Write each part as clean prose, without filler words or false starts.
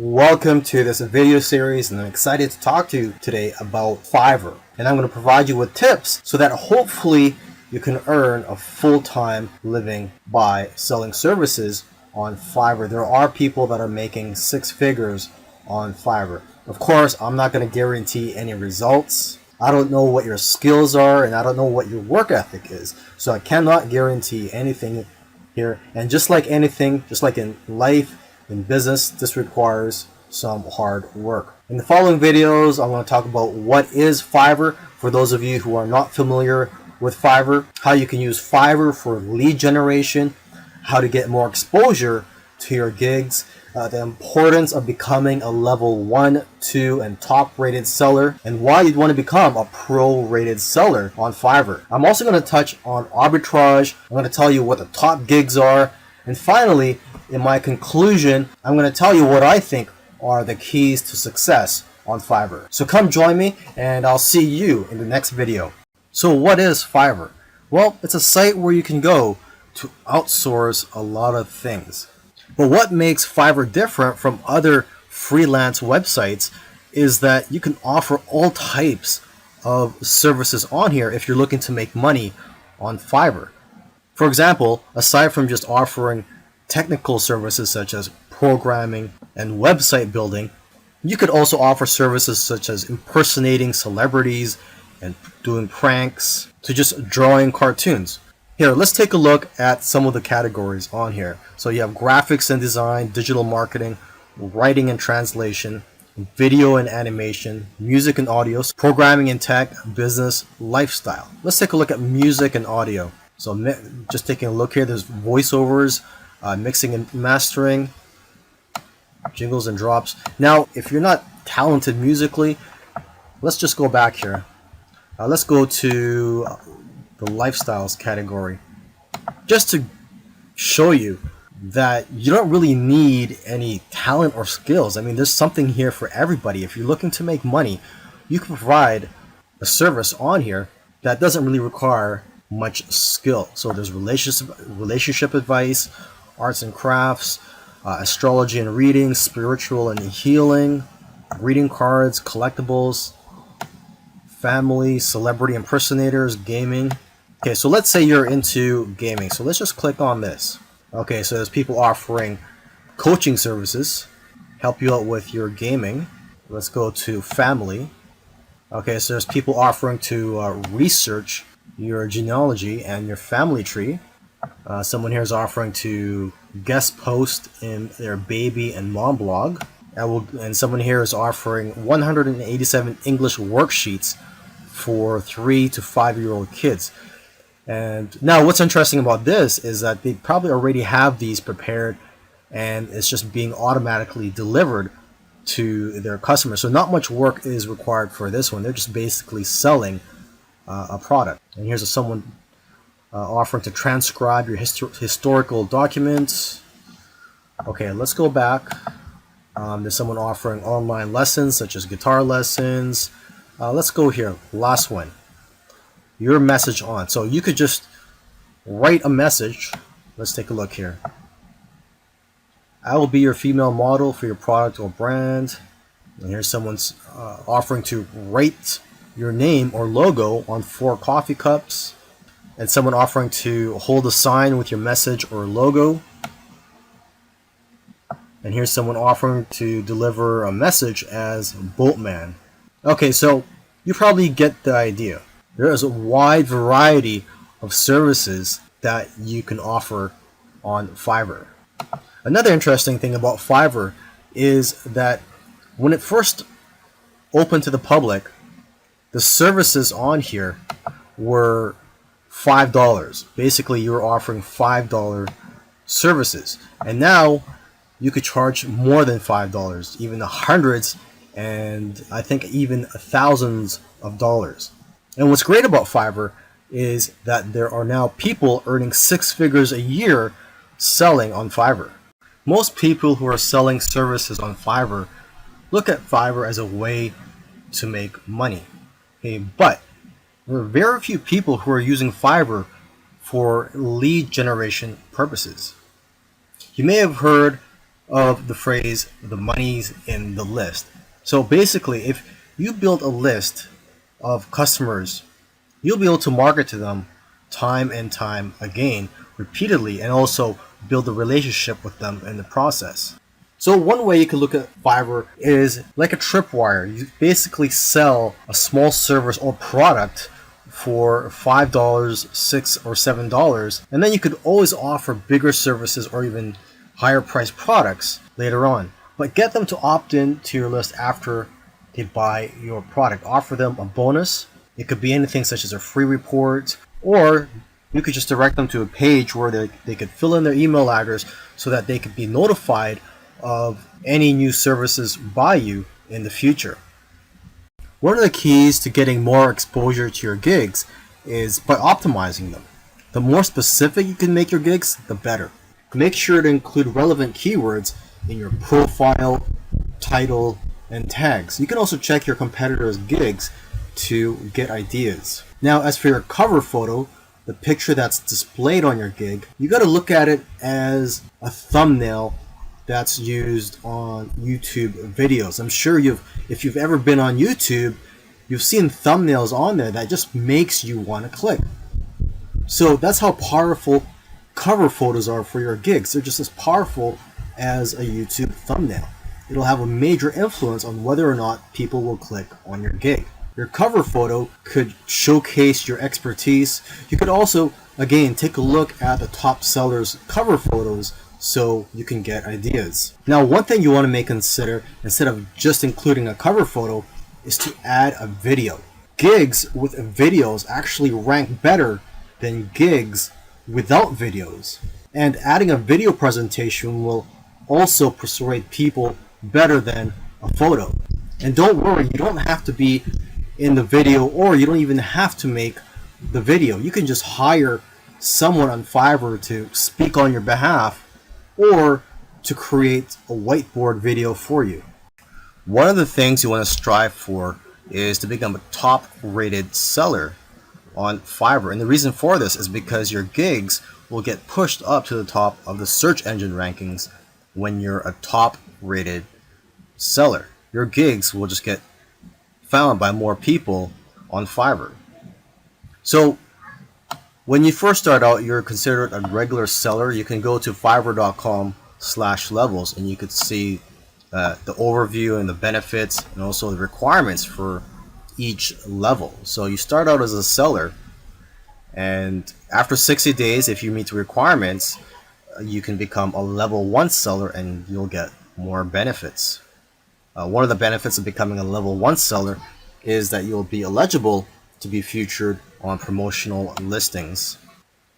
Welcome to this video series, and I'm excited to talk to you today about Fiverr. And I'm going to provide you with tips so that hopefully you can earn a full-time living by selling services on Fiverr. There are people that are making six figures on Fiverr. Of course, I'm not going to guarantee any results. I don't know what your skills are, and I don't know what your work ethic is. So I cannot guarantee anything here. And just like anything, just like in life, in business, this requires some hard work. In the following videos, I'm going to talk about what is Fiverr for those of you who are not familiar with Fiverr, how you can use Fiverr for lead generation, how to get more exposure to your gigs, the importance of becoming a level 1, 2, and top rated seller, and why you'd want to become a pro rated seller on Fiverr. I'm also going to touch on arbitrage. I'm going to tell you what the top gigs are. And finally, in my conclusion, I'm going to tell you what I think are the keys to success on Fiverr. So come join me and I'll see you in the next video. So what is Fiverr? Well, it's a site where you can go to outsource a lot of things. But what makes Fiverr different from other freelance websites is that you can offer all types of services on here if you're looking to make money on Fiverr. For example, aside from just offering technical services such as programming and website building, you could also offer services such as impersonating celebrities and doing pranks to just drawing cartoons. Here, let's take a look at some of the categories on here. So you have graphics and design, digital marketing, writing and translation, video and animation, music and audio, programming and tech, business, lifestyle. Let's take a look at music and audio. So just taking a look here, there's voiceovers, mixing and mastering, jingles and drops. Now, if you're not talented musically, let's just go back here. Let's go to the lifestyles category, just to show you that you don't really need any talent or skills. I mean, there's something here for everybody. If you're looking to make money, you can provide a service on here that doesn't really require much skill. So there's relationship advice, arts and crafts, astrology and reading, spiritual and healing, greeting cards, collectibles, family, celebrity impersonators, gaming. Okay, so let's say you're into gaming. So let's just click on this. Okay, so there's people offering coaching services, help you out with your gaming. Let's go to family. Okay, so there's people offering to research your genealogy and your family tree. Someone here is offering to guest post in their baby and mom blog. And someone here is offering 187 English worksheets for 3 to 5-year-old kids. And now what's interesting about this is that they probably already have these prepared and it's just being automatically delivered to their customers. So not much work is required for this one. They're just basically selling a product. And here's someone offering to transcribe your historical documents. Okay, let's go back. There's someone offering online lessons such as guitar lessons. Let's go here, last one, your message on. So you could just write a message. Let's take a look here. I will be your female model for your product or brand. And here's someone's offering to write your name or logo on 4 coffee cups, and someone offering to hold a sign with your message or logo. And here's someone offering to deliver a message as Boatman. Okay, so you probably get the idea. There is a wide variety of services that you can offer on Fiverr. Another interesting thing about Fiverr is that when it first opened to the public, the services on here were $5. Basically, you were offering $5 services. And now you could charge more than $5, even the hundreds and I think even thousands of dollars. And what's great about Fiverr is that there are now people earning 6 figures a year selling on Fiverr. Most people who are selling services on Fiverr look at Fiverr as a way to make money. Okay, but there are very few people who are using Fiverr for lead generation purposes. You may have heard of the phrase, the money's in the list. So basically, if you build a list of customers, you'll be able to market to them time and time again, repeatedly, and also build a relationship with them in the process. So one way you can look at Fiverr is like a tripwire. You basically sell a small service or product for $5, $6, or $7, and then you could always offer bigger services or even higher priced products later on. But get them to opt in to your list after they buy your product. Offer them a bonus. It could be anything such as a free report, or you could just direct them to a page where they could fill in their email address so that they could be notified of any new services by you in the future. One of the keys to getting more exposure to your gigs is by optimizing them. The more specific you can make your gigs, the better. Make sure to include relevant keywords in your profile, title, and tags. You can also check your competitors' gigs to get ideas. Now, as for your cover photo, the picture that's displayed on your gig, you got to look at it as a thumbnail that's used on YouTube videos. I'm sure if you've ever been on YouTube, you've seen thumbnails on there that just makes you want to click. So that's how powerful cover photos are for your gigs. They're just as powerful as a YouTube thumbnail. It'll have a major influence on whether or not people will click on your gig. Your cover photo could showcase your expertise. You could also, again, take a look at the top sellers' cover photos so you can get ideas. Now, one thing you want to consider, instead of just including a cover photo, is to add a video. Gigs with videos actually rank better than gigs without videos. And adding a video presentation will also persuade people better than a photo. And don't worry, you don't have to be in the video, or you don't even have to make the video. You can just hire someone on Fiverr to speak on your behalf or to create a whiteboard video for you. One of the things you want to strive for is to become a top rated seller on Fiverr. And the reason for this is because your gigs will get pushed up to the top of the search engine rankings when you're a top rated seller. Your gigs will just get found by more people on Fiverr. So when you first start out, you're considered a regular seller. You can go to fiverr.com/levels and you could see the overview and the benefits and also the requirements for each level. So you start out as a seller, and after 60 days, if you meet the requirements, you can become a level 1 seller and you'll get more benefits. One of the benefits of becoming a level 1 seller is that you'll be eligible to be featured on promotional listings.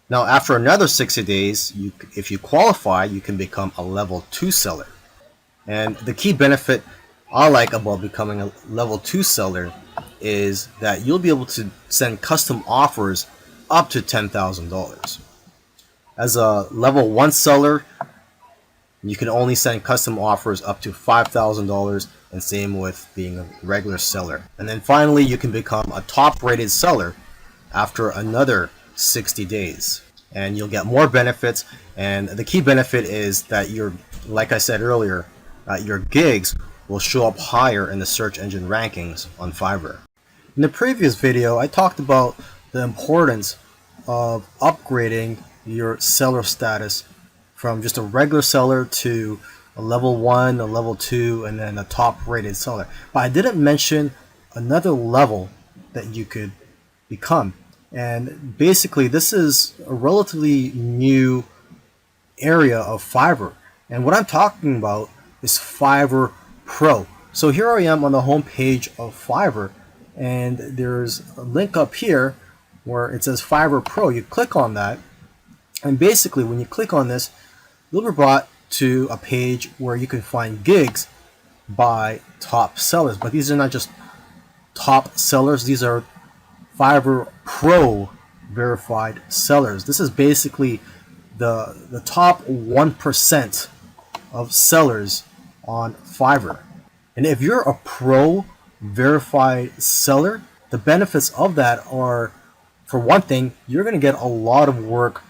Now, after another 60 days, if you qualify, you can become a level 2 seller. And the key benefit I like about becoming a level 2 seller is that you'll be able to send custom offers up to $10,000. As a level 1 seller, you can only send custom offers up to $5,000, and same with being a regular seller. And then finally, you can become a top rated seller after another 60 days. And you'll get more benefits, and the key benefit is that like I said earlier, your gigs will show up higher in the search engine rankings on Fiverr. In the previous video, I talked about the importance of upgrading your seller status from just a regular seller to a level 1, a level 2, and then a top rated seller. But I didn't mention another level that you could become. And basically, this is a relatively new area of Fiverr. And what I'm talking about is Fiverr Pro. So here I am on the home page of Fiverr, and there's a link up here where it says Fiverr Pro. You click on that, and basically when you click on this, you'll be brought to a page where you can find gigs by top sellers. But these are not just top sellers, these are Fiverr Pro verified sellers. This is basically the top 1% of sellers on Fiverr. And if you're a pro verified seller, the benefits of that are, for one thing, you're going to get a lot of work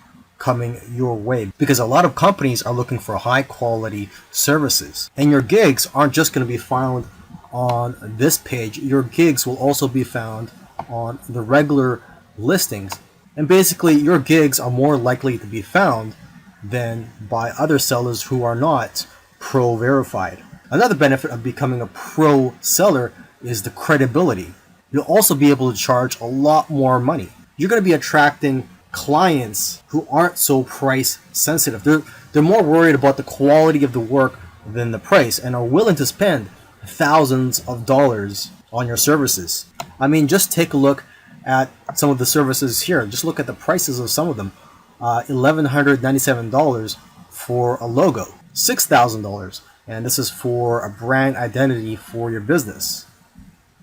coming your way, because a lot of companies are looking for high quality services. And your gigs aren't just going to be found on this page. Your gigs will also be found on the regular listings. And basically, your gigs are more likely to be found than by other sellers who are not pro verified. Another benefit of becoming a pro seller is the credibility. You'll also be able to charge a lot more money. You're going to be attracting clients who aren't so price sensitive. They're more worried about the quality of the work than the price, and are willing to spend thousands of dollars on your services. I mean, just take a look at some of the services here. Just look at the prices of some of them. $1,197 for a logo, $6,000, and this is for a brand identity for your business.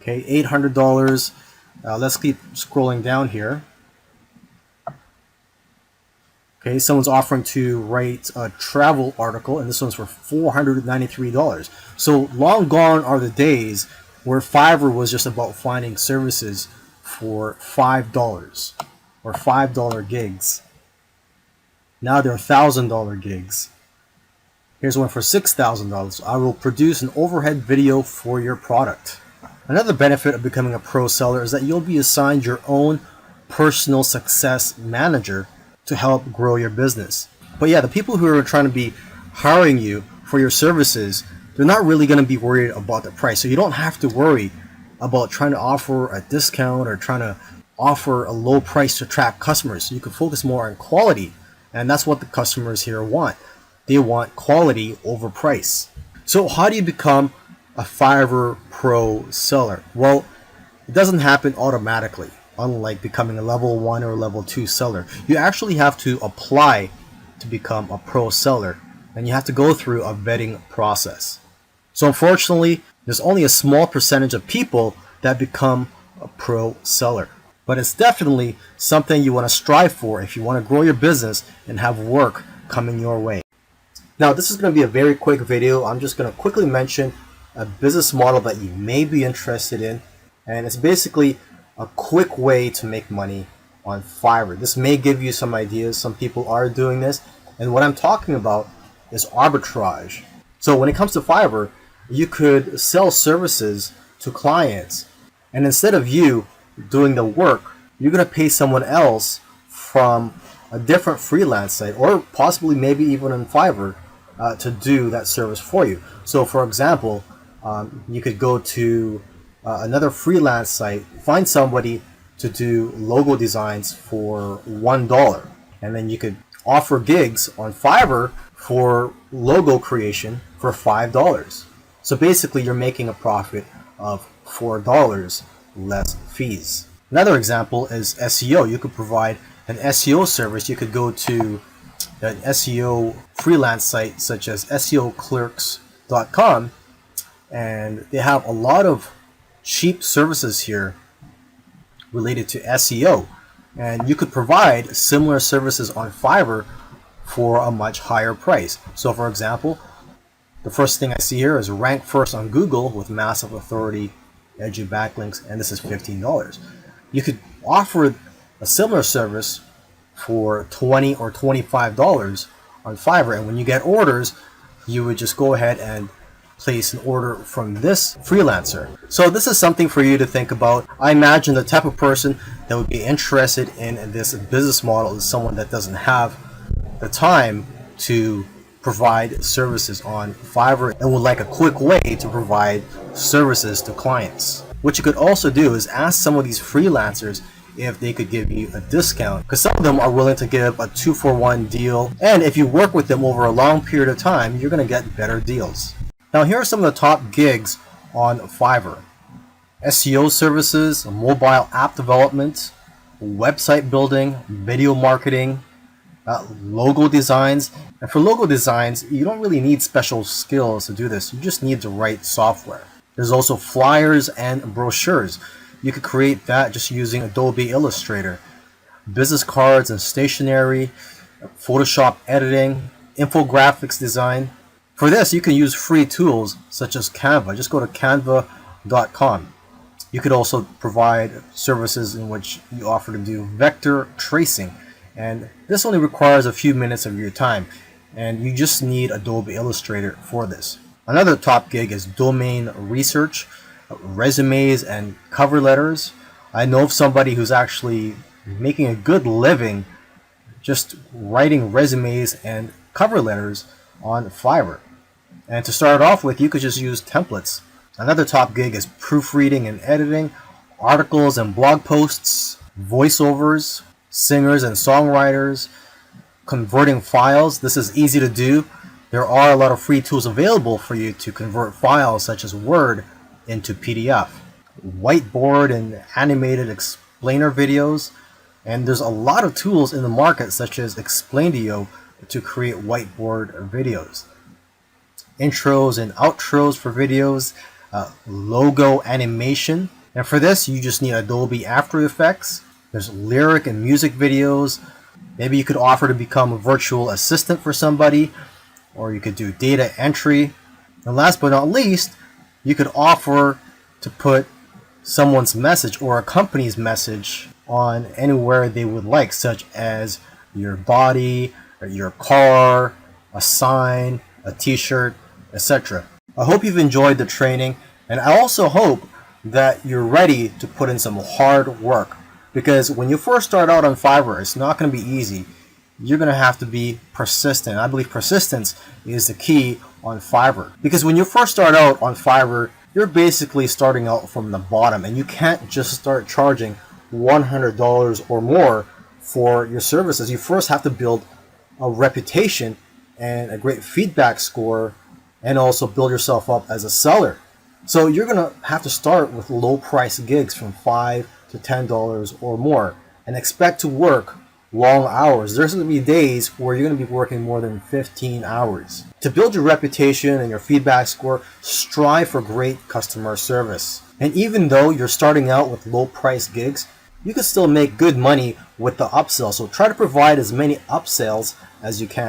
Okay, $800. Let's keep scrolling down here. Okay, someone's offering to write a travel article, and this one's for $493. So long gone are the days where Fiverr was just about finding services for $5 or $5 gigs. Now they're $1,000 gigs. Here's one for $6,000. I will produce an overhead video for your product. Another benefit of becoming a pro seller is that you'll be assigned your own personal success manager to help grow your business. But yeah, the people who are trying to be hiring you for your services, they're not really going to be worried about the price. So you don't have to worry about trying to offer a discount or trying to offer a low price to attract customers. You can focus more on quality, and that's what the customers here want. They want quality over price. So how do you become a Fiverr pro seller? Well, it doesn't happen automatically. Unlike becoming a level 1 or level 2 seller, you actually have to apply to become a pro seller, and you have to go through a vetting process. So unfortunately, there's only a small percentage of people that become a pro seller. But it's definitely something you want to strive for if you want to grow your business and have work coming your way. Now, this is going to be a very quick video. I'm just going to quickly mention a business model that you may be interested in, and it's basically a quick way to make money on Fiverr. This may give you some ideas. Some people are doing this, and what I'm talking about is arbitrage. So when it comes to Fiverr, you could sell services to clients, and instead of you doing the work, you're going to pay someone else from a different freelance site, or possibly maybe even on Fiverr, to do that service for you. So for example, you could go to another freelance site, find somebody to do logo designs for $1, and then you could offer gigs on Fiverr for logo creation for $5. So basically you're making a profit of $4 less fees. Another example is SEO. You could provide an SEO service. You could go to an SEO freelance site such as SEOclerks.com, and they have a lot of cheap services here related to SEO, and you could provide similar services on Fiverr for a much higher price. So for example, the first thing I see here is rank first on Google with massive authority, edgy backlinks, and this is $15. You could offer a similar service for $20 or $25 on Fiverr, and when you get orders, you would just go ahead and place an order from this freelancer. So this is something for you to think about. I imagine the type of person that would be interested in this business model is someone that doesn't have the time to provide services on Fiverr and would like a quick way to provide services to clients. What you could also do is ask some of these freelancers if they could give you a discount, because some of them are willing to give a 2-for-1 deal, and if you work with them over a long period of time, you're going to get better deals. Now here are some of the top gigs on Fiverr: SEO services, mobile app development, website building, video marketing, logo designs. And for logo designs, you don't really need special skills to do this. You just need the right software. There's also flyers and brochures. You could create that just using Adobe Illustrator. Business cards and stationery, Photoshop editing, infographics design. For this, you can use free tools such as Canva. Just go to canva.com. You could also provide services in which you offer to do vector tracing And this only requires a few minutes of your time, and you just need Adobe Illustrator for this. Another top gig is domain research, resumes and cover letters. I know of somebody who's actually making a good living just writing resumes and cover letters on Fiverr. And to start off with, you could just use templates. Another top gig is proofreading and editing, articles and blog posts, voiceovers, singers and songwriters, converting files. This is easy to do. There are a lot of free tools available for you to convert files such as Word into PDF. Whiteboard and animated explainer videos. And there's a lot of tools in the market such as Explain2You to create whiteboard videos. Intros and outros for videos, logo animation. And for this, you just need Adobe After Effects. There's lyric and music videos. Maybe you could offer to become a virtual assistant for somebody, or you could do data entry. And last but not least, you could offer to put someone's message or a company's message on anywhere they would like, such as your body, or your car, a sign, a t-shirt, etc. I hope you've enjoyed the training, and I also hope that you're ready to put in some hard work, because when you first start out on Fiverr, it's not going to be easy. You're going to have to be persistent. I believe persistence is the key on Fiverr, because when you first start out on Fiverr, you're basically starting out from the bottom, and you can't just start charging $100 or more for your services. You first have to build a reputation and a great feedback score, and also build yourself up as a seller. So you're gonna have to start with low price gigs from $5 to $10 or more, and expect to work long hours. There's gonna be days where you're gonna be working more than 15 hours. To build your reputation and your feedback score, strive for great customer service. And even though you're starting out with low price gigs, you can still make good money with the upsell. So try to provide as many upsells as you can.